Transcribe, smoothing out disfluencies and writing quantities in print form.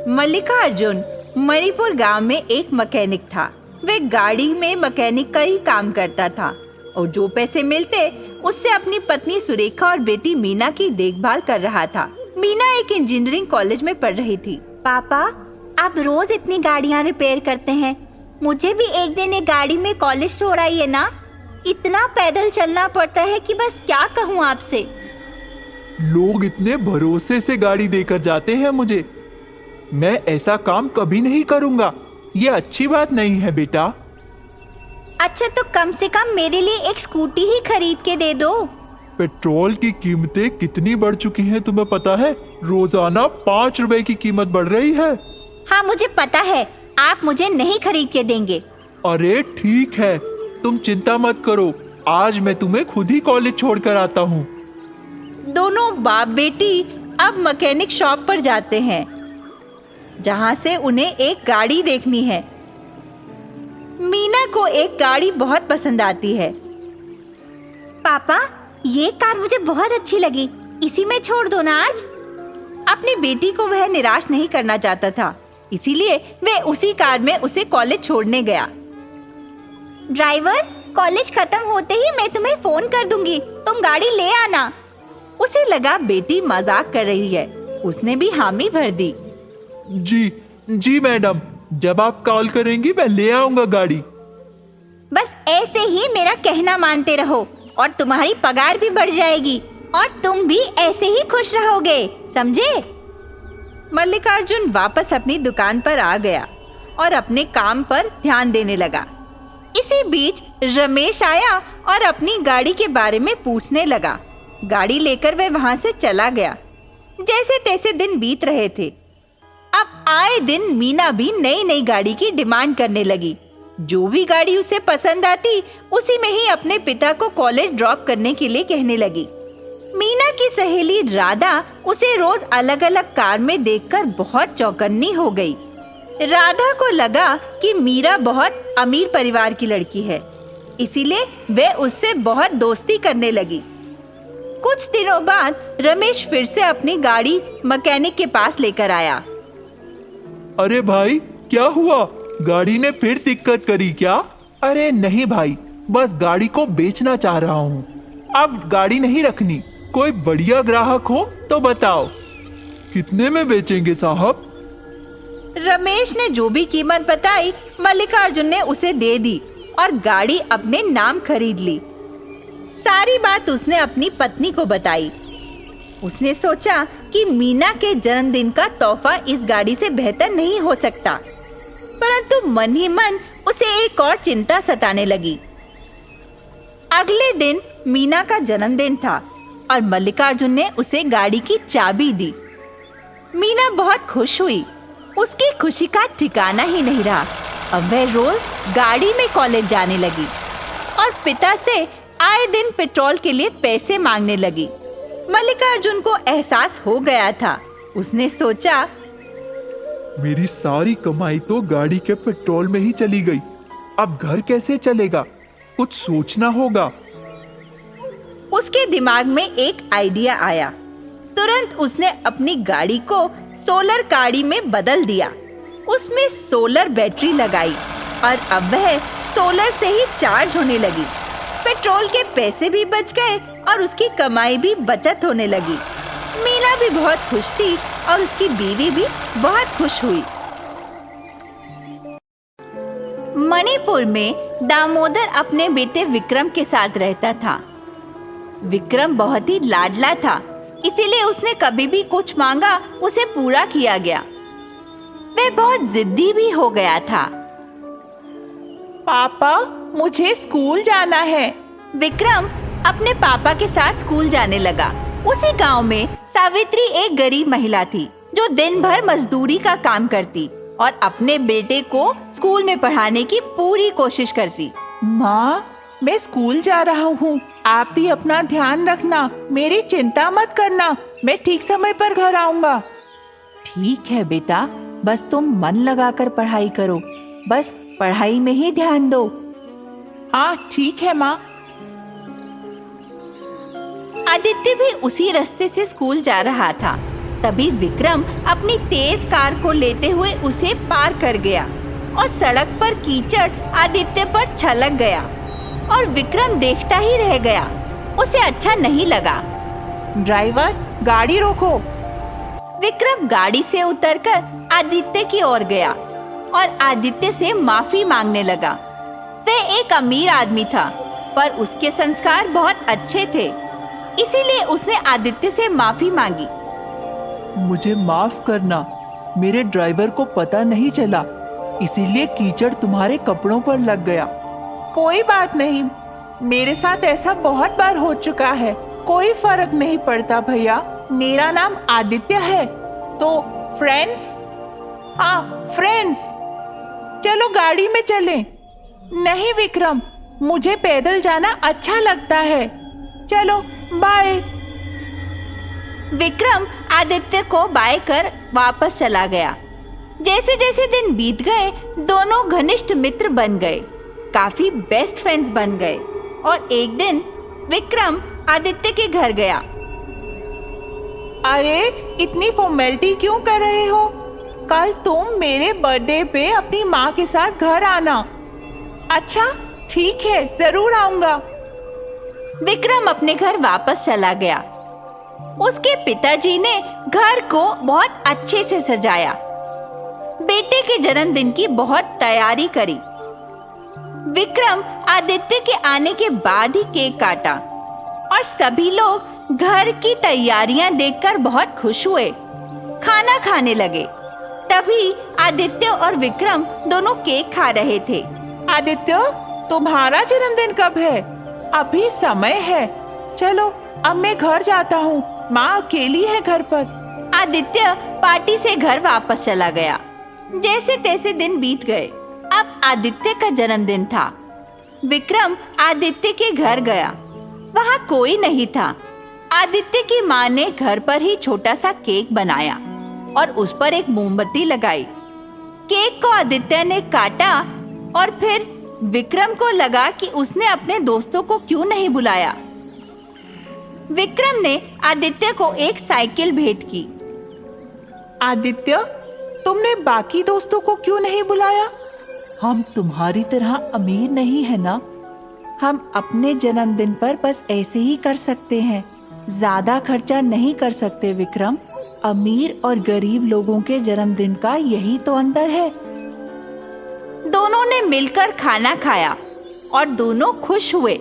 मल्लिकार्जुन मणिपुर गांव में एक मैकेनिक था। वे गाड़ी में मैकेनिक का ही काम करता था और जो पैसे मिलते उससे अपनी पत्नी सुरेखा और बेटी मीना की देखभाल कर रहा था। मीना एक इंजीनियरिंग कॉलेज में पढ़ रही थी। पापा, आप रोज इतनी गाड़ियाँ रिपेयर करते हैं, मुझे भी एक दिन एक गाड़ी में कॉलेज छोड़ आइए ना। इतना पैदल चलना पड़ता है कि बस क्या कहूँ आपसे। लोग इतने भरोसे से गाड़ी देकर जाते हैं मुझे। मैं ऐसा काम कभी नहीं करूँगा, ये अच्छी बात नहीं है बेटा। अच्छा तो कम से कम मेरे लिए एक स्कूटी ही खरीद के दे दो। पेट्रोल की कीमतें कितनी बढ़ चुकी हैं तुम्हें पता है? रोजाना 5 रुपए की कीमत बढ़ रही है। हाँ मुझे पता है, आप मुझे नहीं खरीद के देंगे। अरे ठीक है, तुम चिंता मत करो, आज मैं तुम्हें खुद ही कॉलेज छोड़कर आता हूँ। दोनों बाप बेटी अब मैकेनिक शॉप पर जाते हैं जहाँ से उन्हें एक गाड़ी देखनी है। मीना को एक गाड़ी बहुत पसंद आती है। पापा, ये कार मुझे बहुत अच्छी लगी, इसी में छोड़ दो ना आज। अपनी बेटी को वह निराश नहीं करना चाहता था, इसीलिए वह उसी कार में उसे कॉलेज छोड़ने गया। ड्राइवर, कॉलेज खत्म होते ही मैं तुम्हें फोन कर दूंगी, तुम गाड़ी ले आना। उसे लगा बेटी मजाक कर रही है, उसने भी हामी भर दी। जी जी मैडम, जब आप कॉल करेंगी मैं ले आऊंगा गाड़ी। बस ऐसे ही मेरा कहना मानते रहो और तुम्हारी पगार भी बढ़ जाएगी और तुम भी ऐसे ही खुश रहोगे, समझे? मल्लिकार्जुन वापस अपनी दुकान पर आ गया और अपने काम पर ध्यान देने लगा। इसी बीच रमेश आया और अपनी गाड़ी के बारे में पूछने लगा। गाड़ी लेकर वह वहां से चला गया। जैसे तैसे दिन बीत रहे थे। अब आए दिन मीना भी नई नई गाड़ी की डिमांड करने लगी। जो भी गाड़ी उसे पसंद आती उसी में ही अपने पिता को कॉलेज ड्रॉप करने के लिए कहने लगी। मीना की सहेली राधा उसे रोज अलग अलग कार में देखकर बहुत चौकन्नी हो गई। राधा को लगा कि मीरा बहुत अमीर परिवार की लड़की है, इसीलिए वह उससे बहुत दोस्ती करने लगी। कुछ दिनों बाद रमेश फिर से अपनी गाड़ी मैकेनिक के पास लेकर आया। अरे भाई, क्या हुआ? गाड़ी ने फिर दिक्कत करी क्या? अरे नहीं भाई, बस गाड़ी को बेचना चाह रहा हूँ। अब गाड़ी नहीं रखनी। कोई बढ़िया ग्राहक हो तो बताओ। कितने में बेचेंगे साहब? रमेश ने जो भी कीमत बताई मल्लिकार्जुन ने उसे दे दी और गाड़ी अपने नाम खरीद ली। सारी बात उसने अपनी पत्नी को बताई। उसने सोचा कि मीना के जन्मदिन का तोहफा इस गाड़ी से बेहतर नहीं हो सकता, परंतु मन ही मन उसे एक और चिंता सताने लगी। अगले दिन मीना का जन्मदिन था और मल्लिकार्जुन ने उसे गाड़ी की चाबी दी। मीना बहुत खुश हुई। उसकी खुशी का ठिकाना ही नहीं रहा। अब वह रोज गाड़ी में कॉलेज जाने लगी और पिता से आए दिन पेट्रोल के लिए पैसे मांगने लगी। मल्लिकार्जुन को एहसास हो गया था। उसने सोचा, मेरी सारी कमाई तो गाड़ी के पेट्रोल में ही चली गई। अब घर कैसे चलेगा? कुछ सोचना होगा। उसके दिमाग में एक आइडिया आया। तुरंत उसने अपनी गाड़ी को सोलर गाड़ी में बदल दिया। उसमें सोलर बैटरी लगाई और अब वह सोलर से ही चार्ज होने लगी। पेट्रोल के पैसे भी बच गए और उसकी कमाई भी बचत होने लगी। मीना भी बहुत खुश थी और उसकी बीवी भी बहुत खुश हुई। मणिपुर में दामोदर अपने बेटे विक्रम के साथ रहता था। विक्रम बहुत ही लाडला था, इसीलिए उसने कभी भी कुछ मांगा उसे पूरा किया गया। वह बहुत जिद्दी भी हो गया था। पापा, मुझे स्कूल जाना है। विक्रम अपने पापा के साथ स्कूल जाने लगा। उसी गांव में सावित्री एक गरीब महिला थी जो दिन भर मजदूरी का काम करती और अपने बेटे को स्कूल में पढ़ाने की पूरी कोशिश करती। माँ, मैं स्कूल जा रहा हूँ, आप भी अपना ध्यान रखना, मेरी चिंता मत करना, मैं ठीक समय पर घर आऊंगा। ठीक है बेटा, बस तुम मन लगाकर पढ़ाई करो, बस पढ़ाई में ही ध्यान दो। हाँ ठीक है माँ। आदित्य भी उसी रास्ते से स्कूल जा रहा था। तभी विक्रम अपनी तेज कार को लेते हुए उसे पार कर गया और सड़क पर कीचड़ आदित्य पर छलक गया और विक्रम देखता ही रह गया। उसे अच्छा नहीं लगा। ड्राइवर, गाड़ी रोको। विक्रम गाड़ी से उतरकर आदित्य की ओर गया और आदित्य से माफी मांगने लगा। वह एक अमीर आदमी था, पर उसके संस्कार बहुत अच्छे थे, इसीलिए उसने आदित्य से माफी मांगी। मुझे माफ करना, मेरे ड्राइवर को पता नहीं चला, इसीलिए कीचड़ तुम्हारे कपड़ों पर लग गया। कोई बात नहीं, मेरे साथ ऐसा बहुत बार हो चुका है, कोई फर्क नहीं पड़ता भैया। मेरा नाम आदित्य है। तो फ्रेंड्स, हाँ फ्रेंड्स, चलो गाड़ी में चलें। नहीं विक्रम, मुझे पैदल जाना अच्छा लगता है। चलो बाय। विक्रम आदित्य को बाय कर वापस चला गया। जैसे जैसे दिन बीत गए, दोनों घनिष्ठ मित्र बन गए, काफी बेस्ट फ्रेंड्स बन गए। और एक दिन विक्रम आदित्य के घर गया। अरे इतनी फॉर्मेलिटी क्यों कर रहे हो? कल तुम मेरे बर्थडे पे अपनी माँ के साथ घर आना। अच्छा ठीक है, जरूर आऊंगा। विक्रम अपने घर वापस चला गया। उसके पिताजी ने घर को बहुत अच्छे से सजाया। बेटे के जन्मदिन की बहुत तैयारी करी। विक्रम आदित्य के आने के बाद ही केक काटा और सभी लोग घर की तैयारियां देखकर बहुत खुश हुए। खाना खाने लगे। तभी आदित्य और विक्रम दोनों केक खा रहे थे। आदित्य, तुम्हारा जन्मदिन कब है? अभी समय है। चलो अब मैं घर जाता हूँ, माँ अकेली है घर पर। आदित्य पार्टी से घर वापस चला गया। जैसे तैसे दिन बीत गए। अब आदित्य का जन्मदिन था। विक्रम आदित्य के घर गया। वहाँ कोई नहीं था। आदित्य की माँ ने घर पर ही छोटा सा केक बनाया और उस पर एक मोमबत्ती लगाई। केक को आदित्य ने काटा और फिर विक्रम को लगा कि उसने अपने दोस्तों को क्यों नहीं बुलाया। विक्रम ने आदित्य को एक साइकिल भेंट की। आदित्य, तुमने बाकी दोस्तों को क्यों नहीं बुलाया? हम तुम्हारी तरह अमीर नहीं है ना, हम अपने जन्मदिन पर बस ऐसे ही कर सकते हैं, ज्यादा खर्चा नहीं कर सकते विक्रम। अमीर और गरीब लोगों के जन्मदिन का यही तो अंतर है। दोनों ने मिलकर खाना खाया और दोनों खुश हुए।